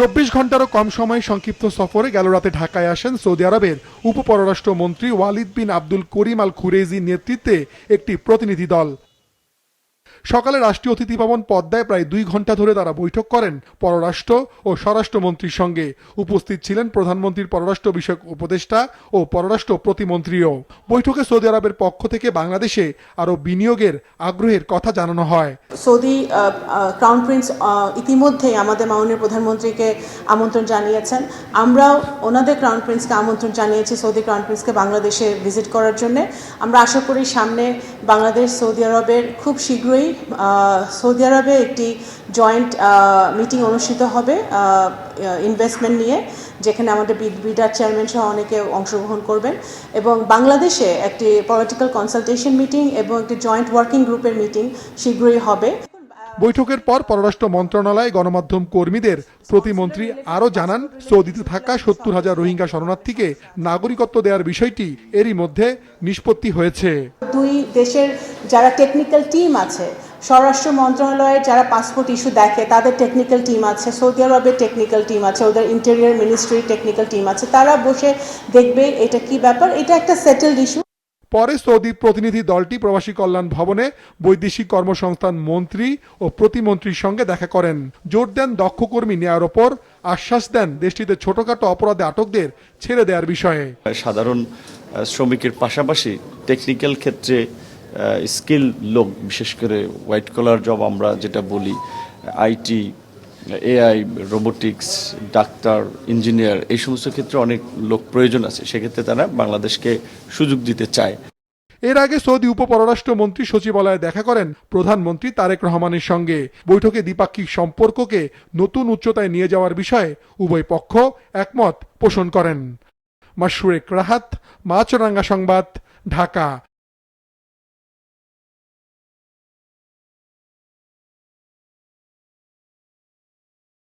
24 ঘন্টারও কম সময়ে সংক্ষিপ্ত সফরে গেল রাতে ঢাকায় আসেন সৌদি আরবের উপপররাষ্ট্রমন্ত্রী ওয়ালিদ বিন আব্দুল করিম আল খুরেজির নেতৃত্বে একটি প্রতিনিধি দল। সকালে রাষ্ট্রীয় অতিথি ভবন পদ্মায় প্রায় 2 ঘন্টা ধরে তারা বৈঠক করেন পররাষ্ট্র ও স্বরাষ্ট্রমন্ত্রীর সঙ্গে। উপস্থিত ছিলেন প্রধানমন্ত্রীর পররাষ্ট্র বিষয়ক উপদেষ্টা ও পররাষ্ট্র প্রতিমন্ত্রীও। বৈঠকে সৌদি আরবের পক্ষ থেকে বাংলাদেশে আরও বিনিয়োগের আগ্রহের কথা জানানো হয়। সৌদি ক্রাউন প্রিন্স ইতিমধ্যে আমাদের মাননীয় প্রধানমন্ত্রীকে আমন্ত্রণ জানিয়েছেন। আমরাও ওনাদের ক্রাউন প্রিন্সকে আমন্ত্রণ জানিয়েছি সৌদি ক্রাউন প্রিন্সকে বাংলাদেশে ভিজিট করার জন্য। আমরা আশা করি সামনে বাংলাদেশ সৌদি আরবের খুব শীঘ্রই সৌদি আরবে একটি জয়েন্ট মিটিং অনুষ্ঠিত হবে ইনভেস্টমেন্ট নিয়ে, যেখানে আমাদের বিডার চেয়ারম্যান সহ অনেকে অংশগ্রহণ করবেন, এবং বাংলাদেশে একটি পলিটিক্যাল কনসালটেশন মিটিং এবং একটি জয়েন্ট ওয়ার্কিং গ্রুপের মিটিং শীঘ্রই হবে। বৈঠকের পর পররাষ্ট্র মন্ত্রণালয় গণমাধ্যম কর্মীদের প্রতিমন্ত্রী আরও জানান, সৌদিতে থাকা 70,000 রোহিঙ্গা শরণার্থীকে নাগরিকত্ব দেওয়ার বিষয়টি এরই মধ্যে নিষ্পত্তি হয়েছে। দুই দেশের যারা টেকনিক্যাল টিম আছে, স্বরাষ্ট্র মন্ত্রণালয়ের যারা পাসপোর্ট ইস্যু দেখে তাদের টেকনিক্যাল টিম আছে, সৌদি আরবের টেকনিক্যাল টিম আছে, ওদের ইন্টেরিয়র মিনিস্ট্রির টেকনিক্যাল টিম আছে, তারা বসে দেখবে এটা কি ব্যাপার। এটা একটা সেটেলড ইস্যু। পরে সৌদি প্রতিনিধি দলটি প্রবাসী কল্যাণ ভবনে বৈদেশিক কর্মসংস্থান মন্ত্রী ও প্রতিমন্ত্রীর সঙ্গে দেখা করেন। জোর দেন দক্ষ কর্মী নেওয়ার ওপর, আশ্বাস দেন দেশটিতে ছোটখাটো অপরাধে আটকদের ছেড়ে দেওয়ার বিষয়ে। সাধারণ শ্রমিকের পাশাপাশি টেকনিক্যাল ক্ষেত্রে স্কিল লোক, বিশেষ করে হোয়াইট কলার জব আমরা যেটা বলি, IT, AI, robotics, doctor, engineer, এই সমস্ত ক্ষেত্রে অনেক লোক প্রয়োজন আছে। সেক্ষেত্রে তারা বাংলাদেশকে সুযোগ দিতে চায়। এর আগে সৌদি উপপররাষ্ট্রমন্ত্রী সচিবালয়ে দেখা করেন প্রধানমন্ত্রী তারেক রহমানের সঙ্গে। বৈঠকে দ্বিপাক্ষিক সম্পর্ককে নতুন উচ্চতায় নিয়ে যাওয়ার বিষয়ে উভয় পক্ষ একমত পোষণ করেন। মাশরুক রাহাত, মাছরাঙ্গা সংবাদ, ঢাকা।